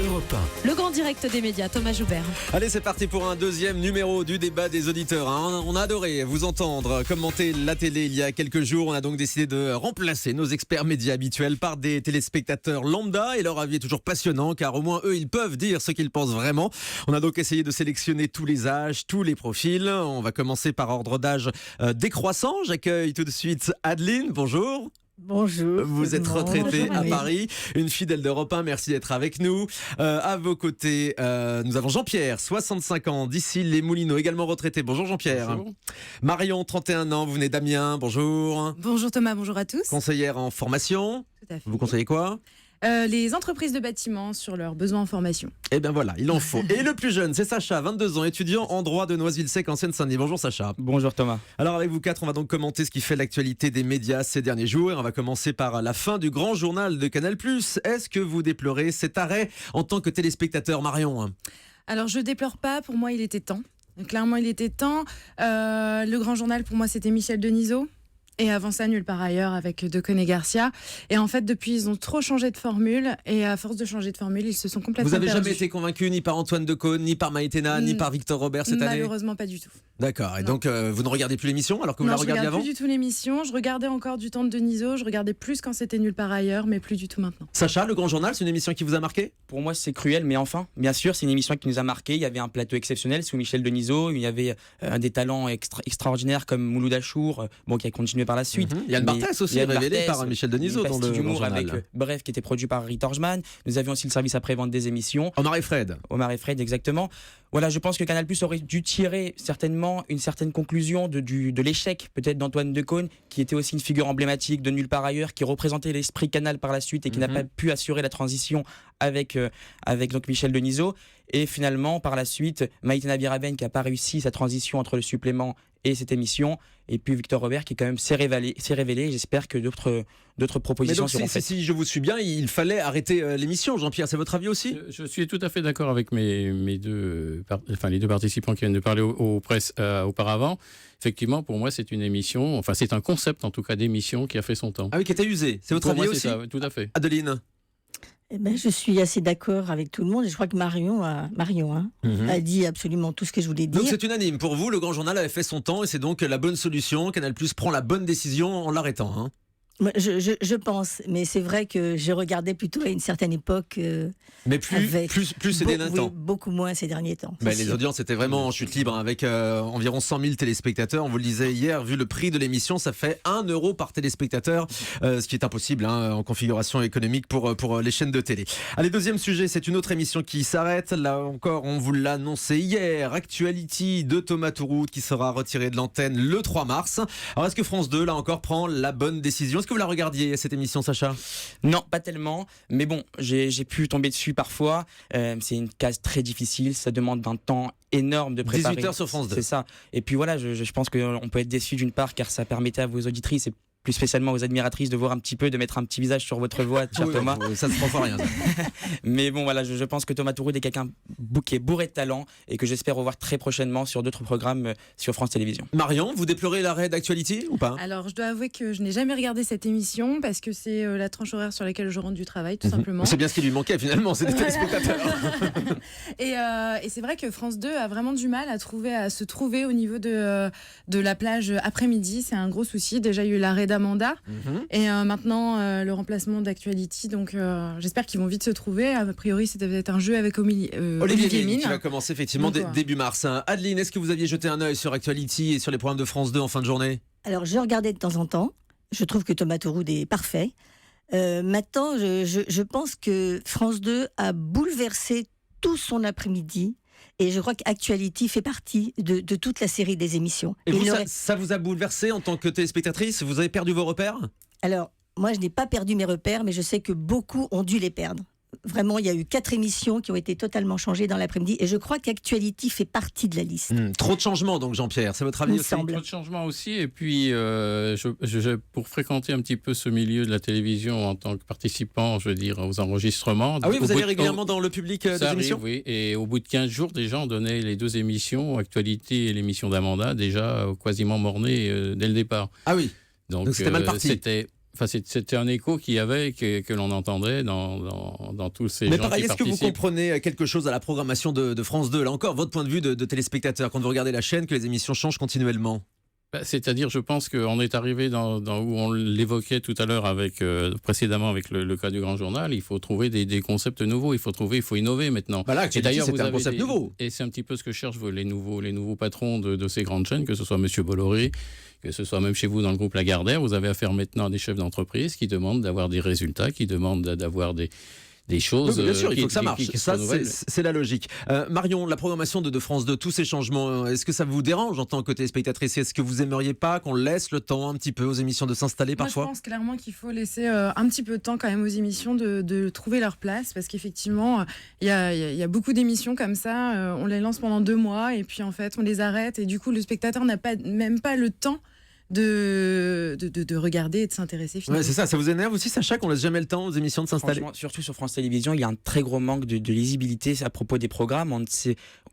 Europe 1. Le grand direct des médias, Thomas Joubert. Allez, c'est parti pour un deuxième numéro du débat des auditeurs. On a adoré vous entendre commenter la télé il y a quelques jours. On a donc décidé de remplacer nos experts médias habituels par des téléspectateurs lambda. Et leur avis est toujours passionnant, car au moins eux, ils peuvent dire ce qu'ils pensent vraiment. On a donc essayé de sélectionner tous les âges, tous les profils. On va commencer par ordre d'âge décroissant. J'accueille tout de suite Adeline. Bonjour. Bonjour. Vous êtes retraitée à oui. Paris, une fidèle d'Europe 1, merci d'être avec nous. À vos côtés, nous avons Jean-Pierre, 65 ans, d'ici les Moulineaux, également retraité. Bonjour Jean-Pierre. Bonjour. Marion, 31 ans, vous venez d'Amiens, bonjour. Bonjour Thomas, bonjour à tous. Conseillère en formation, Tout à fait. vous conseillez quoi ? Les entreprises de bâtiment sur leurs besoins en formation. Eh bien voilà, il en faut. Et le plus jeune, c'est Sacha, 22 ans, étudiant en droit de Noisy-le-Sec en Seine-Saint-Denis. Bonjour Sacha. Bonjour Thomas. Alors avec vous quatre, on va donc commenter ce qui fait l'actualité des médias ces derniers jours. Et on va commencer par la fin du grand journal de Canal+. Est-ce que vous déplorez cet arrêt en tant que téléspectateur, Marion ? Alors je déplore pas, pour moi il était temps. Clairement il était temps. Le grand journal pour moi c'était Michel Denisot. Et avant ça, nulle part ailleurs avec Decaune et Garcia. Et en fait, depuis, ils ont trop changé de formule. Et à force de changer de formule, ils se sont complètement Vous avez perdus. jamais été convaincu ni par Antoine Decaune, ni par Maïtena, ni par Victor Robert cette année ? Malheureusement, pas du tout. D'accord. Et Non. donc, vous ne regardez plus l'émission alors que vous Non, la je regardiez regarde avant ? plus du tout l'émission. Je regardais encore du temps de Denisot. Je regardais plus quand c'était nulle part ailleurs, mais plus du tout maintenant. Sacha, Le Grand Journal, c'est une émission qui vous a marqué ? Pour moi, c'est cruel, mais enfin, bien sûr, c'est une émission qui nous a marqué. Il y avait un plateau exceptionnel sous Michel Denisot. Il y avait des talents extraordinaires comme Mouloud Achour, qui a continué par la suite. Yann Barthès aussi, Yann révélé Barthès, par Michel Denisot une dans pastille Le Grand d'humour Journal. avec Bref, qui était produit par Ritt Orgeman. Nous avions aussi le service après-vente des émissions. Omar et Fred. Omar et Fred, exactement. Voilà, je pense que Canal+ aurait dû tirer certainement une certaine conclusion de l'échec peut-être d'Antoine Decaune, qui était aussi une figure emblématique de nulle part ailleurs, qui représentait l'esprit Canal par la suite et qui n'a pas pu assurer la transition avec donc Michel Denisot. Et finalement, par la suite, Maïtena Biraben qui n'a pas réussi sa transition entre le supplément et cette émission. Et puis Victor Robert qui quand même s'est révélé. J'espère que d'autres Mais propositions donc, seront faites. si je vous suis bien, il fallait arrêter l'émission. Jean-Pierre, c'est votre avis aussi ? Je suis tout à fait d'accord avec les deux participants qui viennent de parler aux presses auparavant. Effectivement, pour moi, c'est une émission, c'est un concept en tout cas d'émission qui a fait son temps. Ah oui, qui était usé. C'est votre Pour avis moi, aussi ? c'est ça, tout à fait. Adeline. Eh ben, je suis assez d'accord avec tout le monde et je crois que Marion a dit absolument tout ce que je voulais dire. Donc c'est unanime. Pour vous, Le Grand Journal avait fait son temps et c'est donc la bonne solution. Canal+ prend la bonne décision en l'arrêtant. Hein. Moi, je pense, mais c'est vrai que je regardais plutôt à une certaine époque. Mais plus ces derniers temps. Beaucoup moins ces derniers temps. Ben, les audiences étaient vraiment en chute libre avec environ 100 000 téléspectateurs. On vous le disait hier, vu le prix de l'émission, ça fait 1 euro par téléspectateur, ce qui est impossible en configuration économique pour les chaînes de télé. Allez, deuxième sujet, c'est une autre émission qui s'arrête. Là encore, on vous l'a annoncé hier, Actuality de Thomas Touroud qui sera retiré de l'antenne le 3 mars. Alors est-ce que France 2, là encore, prend la bonne décision ? Est-ce que vous la regardiez, cette émission, Sacha ? Non, pas tellement, mais bon, j'ai pu tomber dessus parfois. C'est une case très difficile, ça demande un temps énorme de préparer. 18h sur France 2. C'est ça. Et puis voilà, je pense qu'on peut être déçu d'une part, car ça permettait à vos auditrices et plus spécialement aux admiratrices de voir un petit peu, de mettre un petit visage sur votre voix, cher Thomas. Ça se prend pas rien. Ça. Mais bon, voilà, je pense que Thomas Touroud est quelqu'un qui est bourré de talent et que j'espère revoir très prochainement sur d'autres programmes sur France Télévisions. Marion, vous déplorez l'arrêt d'Actuality ou pas ? Alors je dois avouer que je n'ai jamais regardé cette émission parce que c'est la tranche horaire sur laquelle je rentre du travail, tout simplement. C'est bien ce qui lui manquait finalement, c'est des téléspectateurs. Et c'est vrai que France 2 a vraiment du mal à se trouver au niveau de la plage après-midi. C'est un gros souci. Déjà, il y a eu l'arrêt d'Amanda et maintenant le remplacement d'Actuality. Donc, j'espère qu'ils vont vite se trouver. A priori, c'était peut-être un jeu avec Olivier Mine. Qui va commencer effectivement début mars. Adeline, est-ce que vous aviez jeté un œil sur Actuality et sur les programmes de France 2 en fin de journée ? Alors, je regardais de temps en temps. Je trouve que Thomas Touroud est parfait. Maintenant, je pense que France 2 a bouleversé tout son après-midi. Et je crois qu'Actuality fait partie de toute la série des émissions. Et vous, ça vous a bouleversé en tant que téléspectatrice ? Vous avez perdu vos repères ? Alors, moi, je n'ai pas perdu mes repères, mais je sais que beaucoup ont dû les perdre. Vraiment, il y a eu 4 émissions qui ont été totalement changées dans l'après-midi. Et je crois qu'Actuality fait partie de la liste. Trop de changements, donc, Jean-Pierre. C'est votre avis aussi ? Semble. Trop de changements aussi. Et puis, pour fréquenter un petit peu ce milieu de la télévision en tant que participant, je veux dire, aux enregistrements. Ah oui, vous allez régulièrement dans le public des émissions ? Oui. Et au bout de 15 jours, déjà, on donnait les 2 émissions, Actualité et l'émission d'Amanda, déjà quasiment mornées dès le départ. Ah oui. Donc c'était mal parti. Enfin, c'était un écho qu'il y avait, que l'on entendait dans tous ces Mais gens pareil, qui est-ce que vous participent. comprenez quelque chose à la programmation de France 2? Là encore, votre point de vue de téléspectateur, quand vous regardez la chaîne, que les émissions changent continuellement. C'est-à-dire, je pense qu'on est arrivé dans où on l'évoquait tout à l'heure précédemment avec le cas du Grand Journal. Il faut trouver des concepts nouveaux. Il faut innover maintenant. Bah là, Et d'ailleurs, c'est vous un avez concept nouveau. Et c'est un petit peu ce que cherchent les nouveaux patrons de ces grandes chaînes, que ce soit Monsieur Bolloré, que ce soit même chez vous dans le groupe Lagardère. Vous avez affaire maintenant à des chefs d'entreprise qui demandent d'avoir des résultats, qui demandent d'avoir des choses. Oui, bien sûr, il faut que ça qui marche. se Ça, renouvellent. c'est la logique. Marion, la programmation de France 2, tous ces changements, est-ce que ça vous dérange en tant que téléspectatrice? Est-ce que vous aimeriez pas qu'on laisse le temps un petit peu aux émissions de s'installer Moi, parfois? je pense clairement qu'il faut laisser un petit peu de temps quand même aux émissions de trouver leur place, parce qu'effectivement, il y a beaucoup d'émissions comme ça, on les lance pendant 2 mois et puis en fait on les arrête et du coup le spectateur n'a même pas le temps de regarder et de s'intéresser finalement. Ouais, c'est ça vous énerve aussi, Sacha, qu'on laisse jamais le temps aux émissions de s'installer? Franchement, surtout sur France Télévisions, il y a un très gros manque de lisibilité à propos des programmes.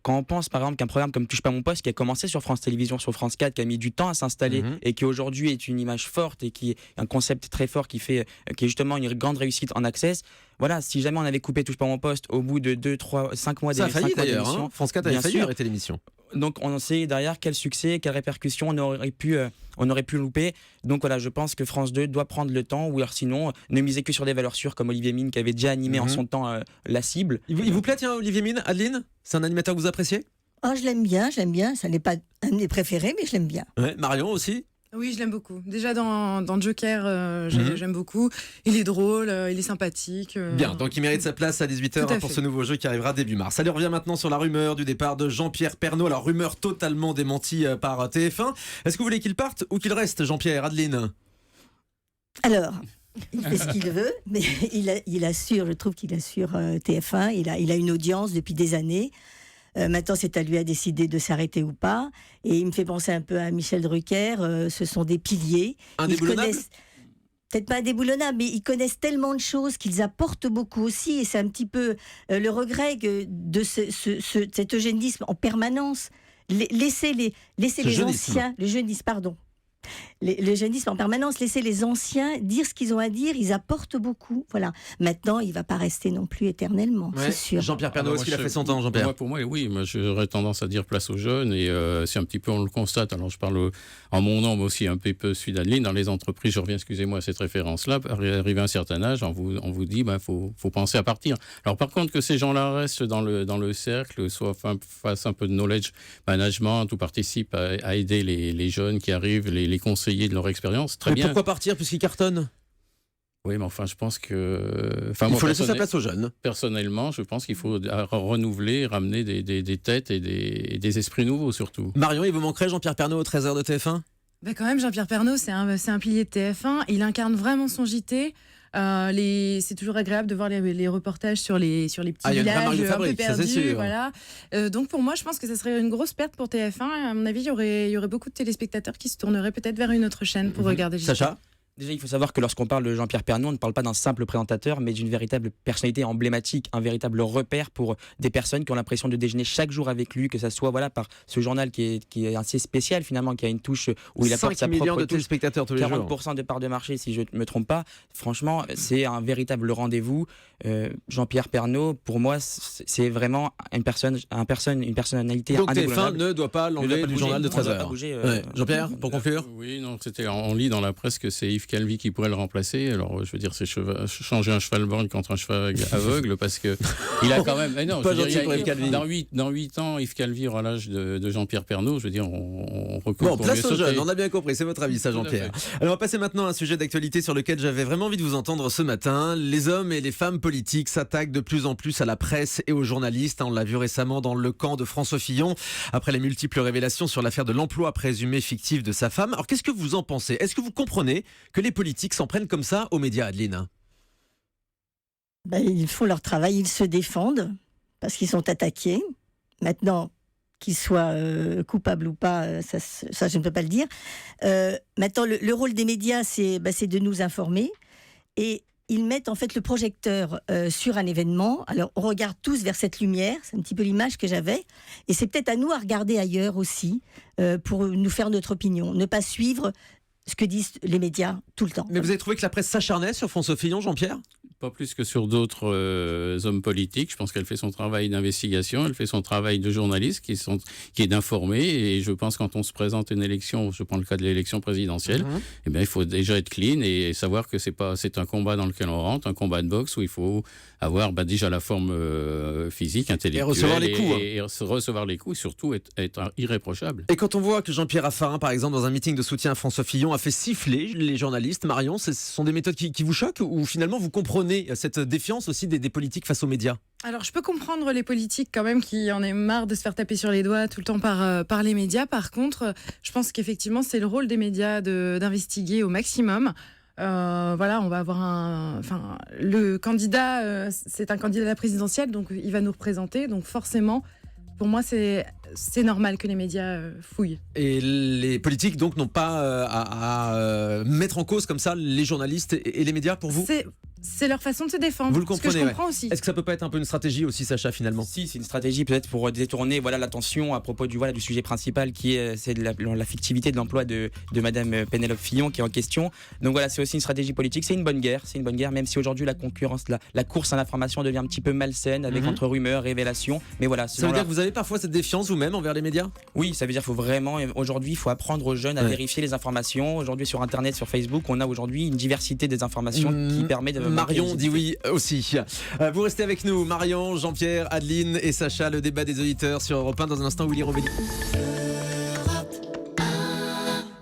Quand on pense par exemple qu'un programme comme Touche pas mon poste, qui a commencé sur France Télévisions, sur France 4, qui a mis du temps à s'installer et qui aujourd'hui est une image forte et qui est un concept très fort qui est justement une grande réussite en access. Voilà, si jamais on avait coupé Touche pas mon poste au bout de 2, 3, 5 mois Ça a d'émission, failli d'ailleurs, hein. France 4 avait bien failli sûr. arrêter l'émission. Donc on sait derrière quel succès, quelles répercussions on aurait pu louper. Donc voilà, je pense que France 2 doit prendre le temps, ou alors sinon ne miser que sur des valeurs sûres comme Olivier Mine qui avait déjà animé en son temps la cible. Il vous plaît, tiens, Olivier Mine, Adeline? C'est un animateur que vous appréciez? Oh, je l'aime bien. Ça n'est pas un de mes préférés, mais je l'aime bien. Ouais. Marion aussi? Oui, je l'aime beaucoup. Déjà dans Joker, j'aime beaucoup. Il est drôle, il est sympathique. Bien, donc il mérite sa place à 18h Tout à pour fait. ce nouveau jeu qui arrivera début mars. Allez, on revient maintenant sur la rumeur du départ de Jean-Pierre Pernaut. Alors, rumeur totalement démentie par TF1. Est-ce que vous voulez qu'il parte ou qu'il reste, Jean-Pierre? Adeline? Alors, il fait ce qu'il veut, mais il assure, je trouve qu'il assure TF1. Il a une audience depuis des années. Maintenant, c'est à lui à décider de s'arrêter ou pas. Et il me fait penser un peu à Michel Drucker. Ce sont des piliers. Indéboulonnable? Peut-être pas indéboulonnables, mais ils connaissent tellement de choses qu'ils apportent beaucoup aussi. Et c'est un petit peu le regret de cet eugénisme en permanence. Laissez les jeunisme. anciens, le jeunisme, pardon. Le jeunisme en permanence, laisser les anciens dire ce qu'ils ont à dire, ils apportent beaucoup. Voilà. Maintenant, il ne va pas rester non plus éternellement, Ouais. c'est sûr. Jean-Pierre Pernaut, est-ce qu'il a fait son temps, Jean-Pierre? Pour moi, oui. Moi, j'aurais tendance à dire place aux jeunes. Et c'est un petit peu, on le constate. Alors, je parle en mon nom, mais aussi un peu celui d'Adeline. Dans les entreprises, je reviens, excusez-moi, à cette référence-là. Arrivé à un certain âge, on vous dit, faut penser à partir. Alors, par contre, que ces gens-là restent dans le cercle, fassent un peu de knowledge management, ou participent à aider les jeunes qui arrivent, les conseiller de leur expérience, très Mais bien. pourquoi partir puisqu'il cartonne? Oui, mais enfin, je pense que... Il faut laisser sa place aux jeunes. Personnellement, je pense qu'il faut renouveler, ramener des têtes et des esprits nouveaux, surtout. Marion, il vous manquerait Jean-Pierre Pernaut au 13h de TF1? Bah quand même, Jean-Pierre Pernaut, c'est un pilier de TF1. Il incarne vraiment son JT. C'est toujours agréable de voir les reportages sur les petits il y a une vraie marque villages de un peu fabrique, ça, c'est perdus. sûr. Voilà. Donc pour moi, je pense que ça serait une grosse perte pour TF1. À mon avis, il y aurait beaucoup de téléspectateurs qui se tourneraient peut-être vers une autre chaîne pour regarder JT. Sacha? Déjà, il faut savoir que lorsqu'on parle de Jean-Pierre Pernaut, on ne parle pas d'un simple présentateur, mais d'une véritable personnalité emblématique, un véritable repère pour des personnes qui ont l'impression de déjeuner chaque jour avec lui, que ça soit par ce journal qui est assez spécial finalement, qui a une touche où il apporte 5 sa millions propre de touche. téléspectateurs tous les jours. 40% de part de marché, si je ne me trompe pas. Franchement, c'est un véritable rendez-vous. Jean-Pierre Pernaut, pour moi, c'est vraiment une personnalité Donc TF1 indéboulonnable. ne doit pas Ne doit l'enlever pas du bouger. journal de On doit 13h. pas bouger, Ouais. Jean-Pierre, pour conclure? Oui, non, on lit dans la presse que c'est Yves Calvi qui pourrait le remplacer. Alors, je veux dire, c'est changer un cheval borgne contre un cheval aveugle, parce que il a quand même... Mais non, Pas je veux dire, gentil pour Yves Calvi. dans 8 ans, Yves Calvi aura l'âge de Jean-Pierre Pernaut. Je veux dire, on recourt Bon, pour place mieux aux sauter. jeunes, on a bien compris, c'est votre avis ça, Tout à Jean-Pierre. Alors on va passer maintenant à un sujet d'actualité sur lequel j'avais vraiment envie de vous entendre ce matin. Les hommes et les femmes politiques s'attaquent de plus en plus à la presse et aux journalistes. On l'a vu récemment dans le camp de François Fillon, après les multiples révélations sur l'affaire de l'emploi présumé fictif de sa femme. Alors qu'est-ce que vous en pensez? Est-ce que vous comprenez que les politiques s'en prennent comme ça aux médias, Adeline? Ils font leur travail, ils se défendent parce qu'ils sont attaqués. Maintenant, qu'ils soient coupables ou pas, ça je ne peux pas le dire. Maintenant, le rôle des médias, c'est de nous informer. Et ils mettent en fait le projecteur sur un événement. Alors, on regarde tous vers cette lumière. C'est un petit peu l'image que j'avais. Et c'est peut-être à nous à regarder ailleurs aussi pour nous faire notre opinion. Ne pas suivre ce que disent les médias tout le temps. Mais vous avez trouvé que la presse s'acharnait sur François Fillon, Jean-Pierre ? Pas plus que sur d'autres hommes politiques. Je pense qu'elle fait son travail d'investigation, elle fait son travail de journaliste qui est d'informer. Et je pense quand on se présente à une élection, je prends le cas de l'élection présidentielle, eh bien, il faut déjà être clean et savoir que c'est un combat dans lequel on rentre, un combat de boxe où il faut avoir déjà la forme physique, intellectuelle. Et recevoir les coups. Et recevoir les coups et surtout être irréprochable. Et quand on voit que Jean-Pierre Raffarin, par exemple, dans un meeting de soutien à François Fillon, a fait siffler les journalistes, Marion, ce sont des méthodes qui vous choquent ou finalement vous comprenez cette défiance aussi des politiques face aux médias ? Alors, je peux comprendre les politiques quand même qui en aient marre de se faire taper sur les doigts tout le temps par les médias. Par contre, je pense qu'effectivement, c'est le rôle des médias d'investiguer au maximum. Voilà, on va avoir le candidat, c'est un candidat à la présidentielle, donc il va nous représenter. Donc forcément, pour moi, c'est normal que les médias fouillent. Et les politiques, donc, n'ont pas à mettre en cause comme ça les journalistes et les médias pour vous ? C'est leur façon de se défendre. Vous le comprenez, ce que je comprends aussi. Est-ce que ça peut pas être un peu une stratégie aussi, Sacha, finalement ? Si, c'est une stratégie peut-être pour détourner l'attention à propos du sujet principal qui est la fictivité de l'emploi de Madame Pénélope Fillon qui est en question. Donc voilà, c'est aussi une stratégie politique. C'est une bonne guerre, même si aujourd'hui la concurrence, la course à l'information devient un petit peu malsaine avec entre rumeurs, révélations. Mais voilà. Ça veut dire que vous avez parfois cette défiance vous-même envers les médias ? Oui, ça veut dire qu'il faut vraiment, aujourd'hui, il faut apprendre aux jeunes à vérifier les informations. Aujourd'hui, sur Internet, sur Facebook, on a aujourd'hui une diversité des informations qui permet de... Marion dit oui aussi. Vous restez avec nous, Marion, Jean-Pierre, Adeline et Sacha, le débat des auditeurs sur Europe 1 dans un instant, Willy Robelli.